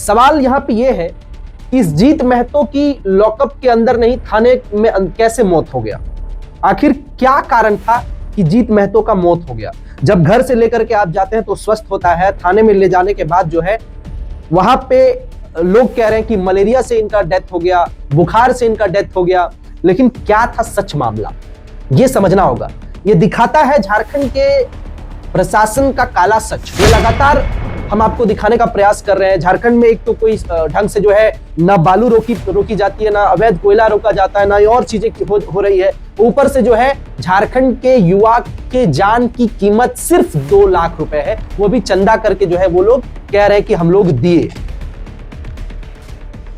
सवाल यहाँ पे ये है कि इस जीत महतो की लॉकअप के अंदर नहीं थाने में कैसे मौत हो गया। आखिर क्या कारण था कि जीत महतो का मौत हो गया। जब घर से लेकर के आप जाते हैं तो स्वस्थ होता है, थाने में ले जाने के बाद जो है वहां पे लोग कह रहे हैं कि मलेरिया से इनका डेथ हो गया, बुखार से इनका डेथ हो गया, लेकिन क्या था सच मामला ये समझना होगा। ये दिखाता है झारखंड के प्रशासन का काला सच। ये लगातार हम आपको दिखाने का प्रयास कर रहे हैं। झारखंड में एक तो कोई ढंग से जो है ना बालू रोकी जाती है, ना अवैध कोयला रोका जाता है, ना और चीजें हो रही है। ऊपर से जो है झारखंड के युवा के जान की कीमत सिर्फ 2 लाख रुपए है, वो भी चंदा करके जो है वो लोग कह रहे हैं कि हम लोग दिए।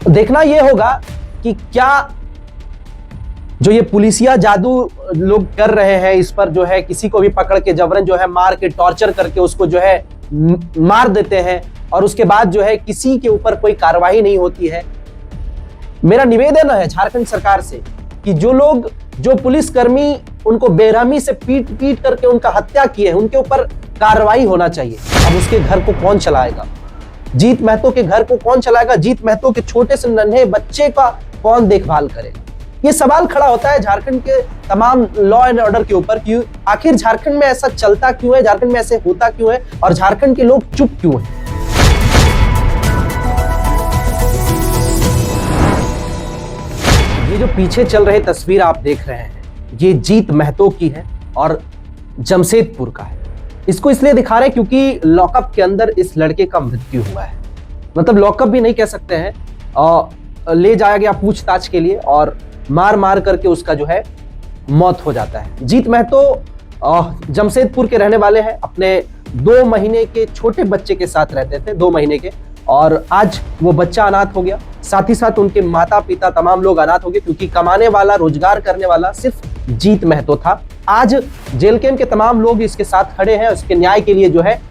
देखना यह होगा कि क्या जो ये पुलिसिया जादू लोग कर रहे हैं इस पर जो है किसी को भी पकड़ के जबरन जो है मार के टॉर्चर करके उसको जो है मार देते हैं और उसके बाद जो है किसी के ऊपर कोई कार्रवाई नहीं होती है। मेरा निवेदन है झारखंड सरकार से कि जो पुलिसकर्मी उनको बेरहमी से पीट करके उनका हत्या किए हैं उनके ऊपर कार्रवाई होना चाहिए। अब उसके घर को कौन चलाएगा? जीत महतो के घर को कौन चलाएगा? जीत महतो के छोटे से नन्हे बच्चे का कौन देखभाल करेगा? ये सवाल खड़ा होता है झारखंड के तमाम लॉ एंड ऑर्डर के ऊपर कि आखिर झारखंड में ऐसा चलता क्यों है, झारखंड में ऐसे होता क्यों है और झारखंड के लोग चुप क्यों हैं। ये जो पीछे चल रहे तस्वीर आप देख रहे हैं ये जीत महतो की है और जमशेदपुर का है। इसको इसलिए दिखा रहे हैं क्योंकि लॉकअप के अंदर इस लड़के का मृत्यु हुआ है। मतलब लॉकअप भी नहीं कह सकते हैं, ले जाया गया पूछताछ के लिए और मार करके उसका जो है मौत हो जाता है। जीत महतो जमशेदपुर के रहने वाले हैं। अपने 2 महीने के छोटे बच्चे के साथ रहते थे, 2 महीने के, और आज वो बच्चा अनाथ हो गया। साथ ही साथ उनके माता पिता तमाम लोग अनाथ हो गए क्योंकि कमाने वाला, रोजगार करने वाला सिर्फ जीत महतो था। आज जेल कैंप के तमाम लोग इसके साथ खड़े हैं। उसके न्याय के लिए जो है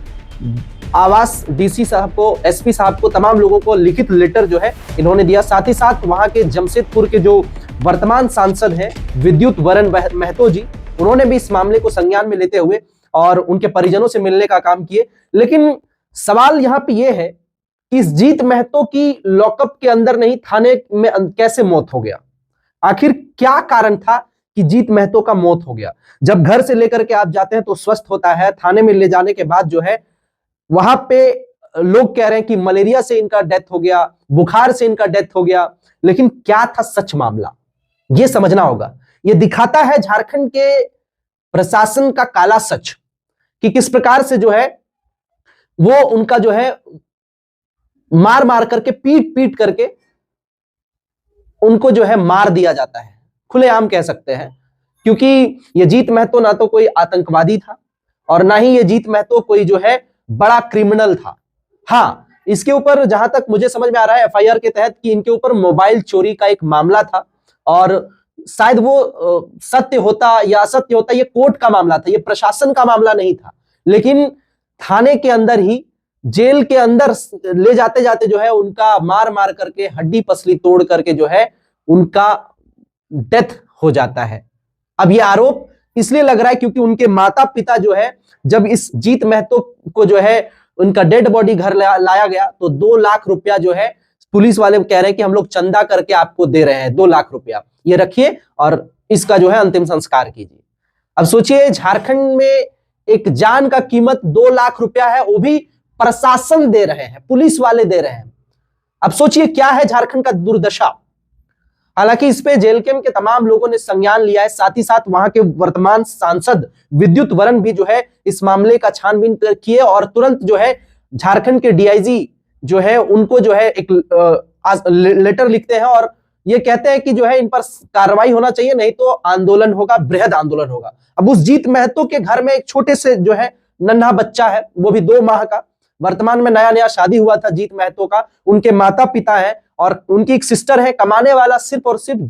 आवास डीसी साहब को, एसपी साहब को, तमाम लोगों को लिखित लेटर जो है इन्होंने दिया। साथ ही साथ वहां के जमशेदपुर के जो वर्तमान सांसद हैं विद्युत वरण महतो जी, उन्होंने भी इस मामले को संज्ञान में लेते हुए और उनके परिजनों से मिलने का काम किए। लेकिन सवाल यहाँ पे ये है कि इस जीत महतो की लॉकअप के अंदर नहीं थाने में कैसे मौत हो गया। आखिर क्या कारण था कि जीत महतो का मौत हो गया। जब घर से लेकर के आप जाते हैं तो स्वस्थ होता है, थाने में ले जाने के बाद जो है वहां पे लोग कह रहे हैं कि मलेरिया से इनका डेथ हो गया, बुखार से इनका डेथ हो गया, लेकिन क्या था सच मामला ये समझना होगा। ये दिखाता है झारखंड के प्रशासन का काला सच कि किस प्रकार से जो है वो उनका जो है मार करके पीट करके उनको जो है मार दिया जाता है, खुलेआम कह सकते हैं। क्योंकि ये जीत महतो ना तो कोई आतंकवादी था और ना ही ये जीत महतो कोई जो है बड़ा क्रिमिनल था। हाँ, इसके ऊपर जहां तक मुझे समझ में आ रहा है एफआईआर के तहत कि इनके ऊपर मोबाइल चोरी का एक मामला था और शायद वो सत्य होता या असत्य होता, ये कोर्ट का मामला था, ये प्रशासन का मामला नहीं था। लेकिन थाने के अंदर ही, जेल के अंदर ले जाते जाते जो है उनका मार करके हड्डी पसली तोड़ करके जो है उनका डेथ हो जाता है। अब ये आरोप इसलिए लग रहा है क्योंकि उनके माता पिता जो है जब इस जीत महतो को जो है उनका डेड बॉडी घर लाया गया तो 2 लाख रुपया जो है पुलिस वाले कह रहे हैं कि हम लोग चंदा करके आपको दे रहे हैं, 2 लाख रुपया ये रखिए और इसका जो है अंतिम संस्कार कीजिए। अब सोचिए झारखंड में एक जान का कीमत 2 लाख रुपया है, वो भी प्रशासन दे रहे हैं, पुलिस वाले दे रहे हैं। अब सोचिए क्या है झारखंड का दुर्दशा। हालांकि इस पे जेल कैंप के तमाम लोगों ने संज्ञान लिया है। साथ ही साथ वहां के वर्तमान सांसद विद्युत वरण भी जो है इस मामले का छानबीन किए और तुरंत जो है झारखंड के डीआईजी जो है उनको जो है एक लेटर लिखते हैं और ये कहते हैं कि जो है इन पर कार्रवाई होना चाहिए, नहीं तो आंदोलन होगा, बृहद आंदोलन होगा। अब उस जीत महतो के घर में एक छोटे से जो है नन्हा बच्चा है, वो भी 2 माह का। वर्तमान में नया शादी हुआ था जीत महतो का। उनके माता पिता हैं और उनकी एक सिस्टर है। कमाने वाला सिर्फ और सिर्फ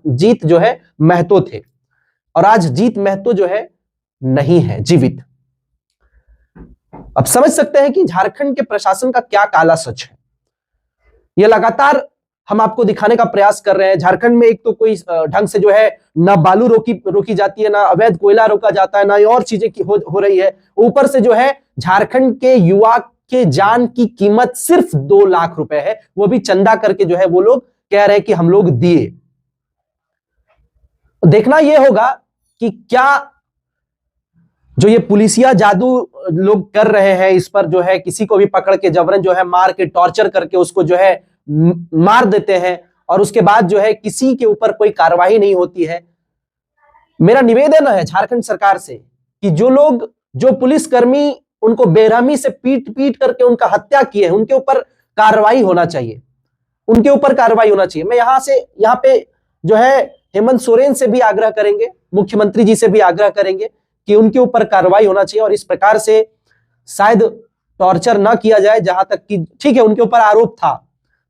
जीत जो है महतो थे और आज जीत महतो जो है नहीं है जीवित। अब समझ सकते हैं कि झारखंड के प्रशासन का क्या काला सच है। यह लगातार हम आपको दिखाने का प्रयास कर रहे हैं। झारखंड में एक तो कोई ढंग से जो है ना बालू रोकी जाती है, ना अवैध कोयला रोका जाता है, ना और चीजें हो रही है। ऊपर से जो है झारखंड के युवा के जान की कीमत सिर्फ 2 लाख रुपए है, वो भी चंदा करके जो है वो लोग कह रहे हैं कि हम लोग दिए। देखना यह होगा कि क्या जो ये पुलिसिया जादू लोग कर रहे हैं, इस पर जो है किसी को भी पकड़ के जबरन जो है मार के टॉर्चर करके उसको जो है मार देते हैं और उसके बाद जो है किसी के ऊपर कोई कार्रवाई नहीं होती है। मेरा निवेदन है झारखंड सरकार से कि जो पुलिसकर्मी उनको बेरहमी से पीट पीट करके उनका हत्या किए हैं, उनके ऊपर कार्रवाई होना चाहिए, उनके ऊपर कार्रवाई होना चाहिए। मैं यहाँ पे जो है हेमंत सोरेन से भी आग्रह करेंगे, मुख्यमंत्री जी से भी आग्रह करेंगे कि उनके ऊपर कार्रवाई होना चाहिए और इस प्रकार से शायद टॉर्चर ना किया जाए। जहां तक कि ठीक है उनके ऊपर आरोप था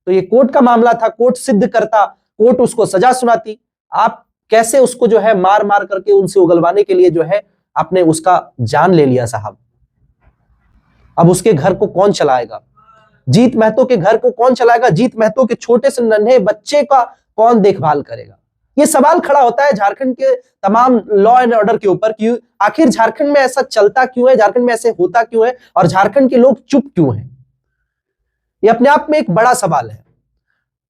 तो ये कोर्ट का मामला था, कोर्ट सिद्ध करता, कोर्ट उसको सजा सुनाती। आप कैसे उसको जो है मार मार करके उनसे उगलवाने के लिए जो है आपने उसका जान ले लिया साहब। अब उसके घर को कौन चलाएगा? जीत महतो के घर को कौन चलाएगा? जीत महतो के छोटे से नन्हे बच्चे का कौन देखभाल करेगा? ये सवाल खड़ा होता है झारखंड के तमाम लॉ एंड ऑर्डर के ऊपर कि आखिर झारखंड में ऐसा चलता क्यों है, झारखंड में ऐसे होता क्यों है और झारखंड के लोग चुप क्यों हैं? ये अपने आप में एक बड़ा सवाल है।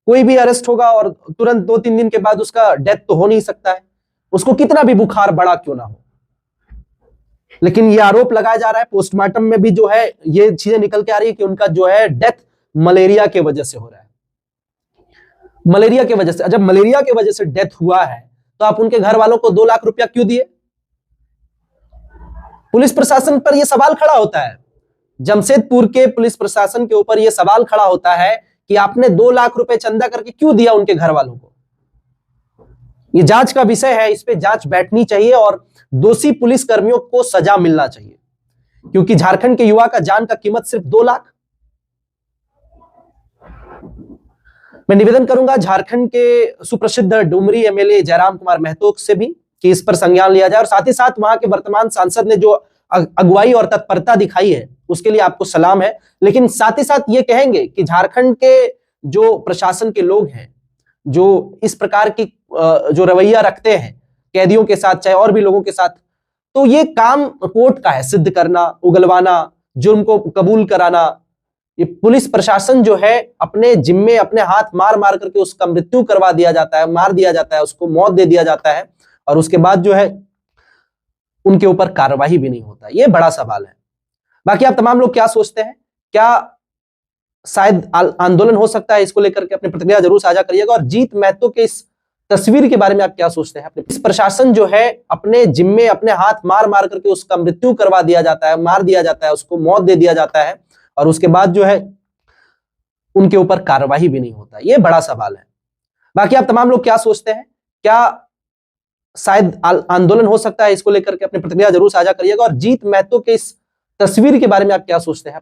कोई भी अरेस्ट होगा और तुरंत 2-3 दिन के बाद उसका डेथ तो हो नहीं सकता है, उसको कितना भी बुखार बड़ा क्यों ना हो। लेकिन ये आरोप लगाया जा रहा है, पोस्टमार्टम में भी जो है ये चीजें निकल के आ रही है कि उनका जो है डेथ मलेरिया के वजह से हो रहा है। मलेरिया की वजह से, जब मलेरिया की वजह से डेथ हुआ है तो आप उनके घर वालों को 2 लाख रुपया क्यों दिए? पुलिस प्रशासन पर यह सवाल खड़ा होता है, जमशेदपुर के पुलिस प्रशासन के ऊपर यह सवाल खड़ा होता है कि आपने 2 लाख रुपए चंदा करके क्यों दिया उनके घर वालों को। यह जांच का विषय है, इस पे जांच बैठनी चाहिए और दोषी पुलिस कर्मियों को सजा मिलना चाहिए, क्योंकि झारखंड के युवा का जान का कीमत सिर्फ 2 लाख। मैं निवेदन करूंगा झारखंड के सुप्रसिद्ध डुमरी एमएलए जयराम कुमार महतो से भी कि इस पर संज्ञान लिया जाए और साथ ही साथ वहां के वर्तमान सांसद ने जो अगुवाई और तत्परता दिखाई है उसके लिए आपको सलाम है। लेकिन साथ ही साथ ये कहेंगे कि झारखंड के जो प्रशासन के लोग हैं, जो इस प्रकार की जो रवैया रखते हैं कैदियों के साथ चाहे और भी लोगों के साथ, तो ये काम कोर्ट का है, सिद्ध करना, उगलवाना, जुर्म को कबूल कराना। ये पुलिस प्रशासन जो है अपने जिम्मे अपने हाथ मार मार करके उसका मृत्यु करवा दिया जाता है, मार दिया जाता है, उसको मौत दे दिया जाता है और उसके बाद जो है उनके ऊपर कार्रवाई भी नहीं होता। ये बड़ा सवाल है। बाकी आप तमाम लोग क्या सोचते हैं? क्या शायद आंदोलन हो सकता है? इसको लेकर के अपनी प्रतिक्रिया जरूर साझा करिएगा। और जीत महतो के इस तस्वीर के बारे में आप क्या सोचते हैं? इस प्रशासन जो है अपने जिम्मे अपने हाथ मार मार करके उसका मृत्यु करवा दिया जाता है, मार दिया जाता है, उसको मौत दे दिया जाता है और उसके बाद जो है उनके ऊपर कार्रवाई भी नहीं होता। ये बड़ा सवाल है। बाकी आप तमाम लोग क्या सोचते हैं? क्या शायद आंदोलन हो सकता है? इसको लेकर के अपनी प्रतिक्रिया जरूर साझा करिएगा। और जीत महतो के इस तस्वीर के बारे में आप क्या सोचते हैं?